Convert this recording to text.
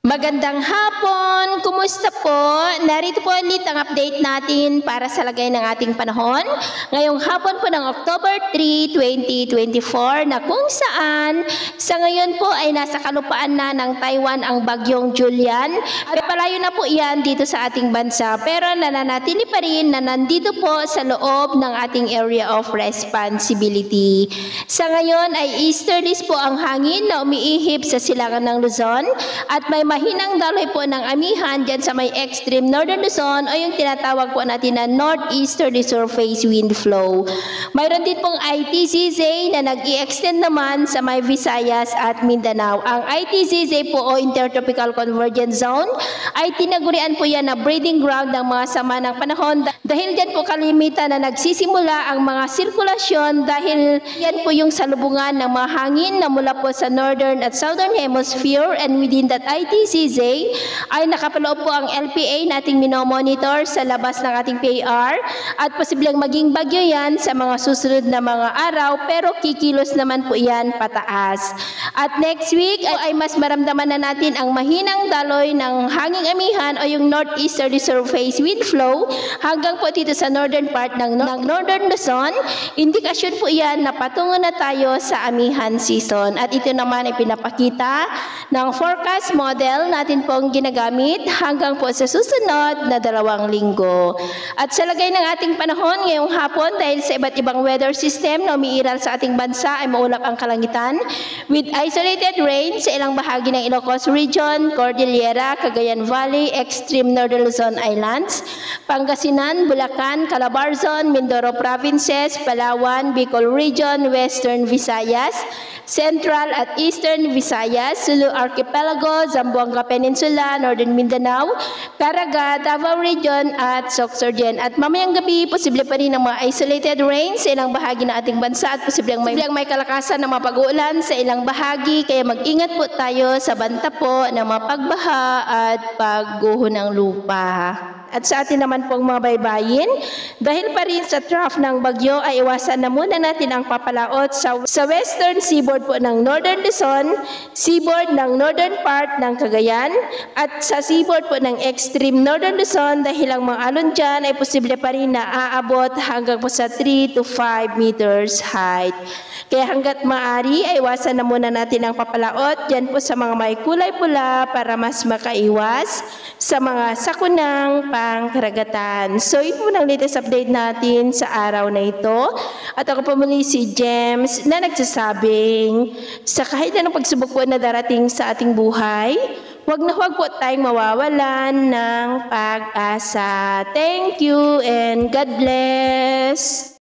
Magandang hapon! Kumusta po? Narito po ulit ang update natin para sa lagay ng ating panahon. Ngayong hapon po ng October 3, 2024 na kung saan sa ngayon po ay nasa kalupaan na ng Taiwan ang bagyong Julian. At palayo na po yan dito sa ating bansa pero nananatili pa rin na nandito po sa loob ng ating area of responsibility. Sa ngayon ay easterlies po ang hangin na umiihip sa silangan ng Luzon at may mahinang daloy po ng amihan dyan sa may extreme northern Luzon o yung tinatawag po natin na northeasterly surface wind flow. Mayroon din pong ITZZ na nag-i-extend naman sa may Visayas at Mindanao. Ang ITZZ po o Intertropical Convergence Zone ay tinagurian po yan na breeding ground ng mga sama ng panahon dahil dyan po kalimitan na nagsisimula ang mga sirkulasyon dahil yan po yung salubungan ng mga hangin na mula po sa northern at southern hemisphere, and within that ITCZ ay nakapaloob po ang LPA nating minomonitor sa labas ng ating PAR at posibleng maging bagyo yan sa mga susunod na mga araw pero kikilos naman po yan pataas. At next week ay mas maramdaman na natin ang mahinang daloy ng hanging amihan o yung northeasterly surface wind flow hanggang po dito sa northern part ng northern Luzon. Indikasyon po yan na patungo na tayo sa amihan season at ito naman ay pinapakita ng forecast model natin pong ginagamit hanggang po sa susunod na 2 linggo. At sa lagay ng ating panahon ngayong hapon dahil sa iba't ibang weather system na umiiral sa ating bansa ay maulap ang kalangitan with isolated rain sa ilang bahagi ng Ilocos Region, Cordillera, Cagayan Valley, extreme northern Luzon Islands, Pangasinan, Bulacan, Calabarzon, Mindoro Provinces, Palawan, Bicol Region, Western Visayas, Central at Eastern Visayas, Sulu Archipelago, Zamboanga Peninsula, Northern Mindanao, Caraga, Davao Region at Sorsogon. At mamayang gabi, posible pa rin ang mga isolated rain sa ilang bahagi ng ating bansa at posibleng may kalakasan ng mga pag-uulan sa ilang bahagi. Kaya mag-ingat po tayo sa banta po ng mga pagbaha at pagguho ng lupa. At sa atin naman pong mga baybayin, dahil pa rin sa trough ng bagyo ay iwasan na muna natin ang papalaot sa western seaboard po ng northern Luzon, seaboard ng northern part ng Cagayan, at sa seaboard po ng extreme northern Luzon dahil ang mga alon dyan ay posible pa rin na aabot hanggang po sa 3 to 5 meters height. Kaya hanggat maaari ay iwasan na muna natin ang papalaot dyan po sa mga may kulay pula para mas makaiwas sa mga sakunang pangkaragatan. So ito po ang latest update natin sa araw na ito. At ako po muli si James na nagsasabing sa kahit anong pagsubok po na darating sa ating buhay, huwag na huwag po tayong mawawalan ng pag-asa. Thank you and God bless!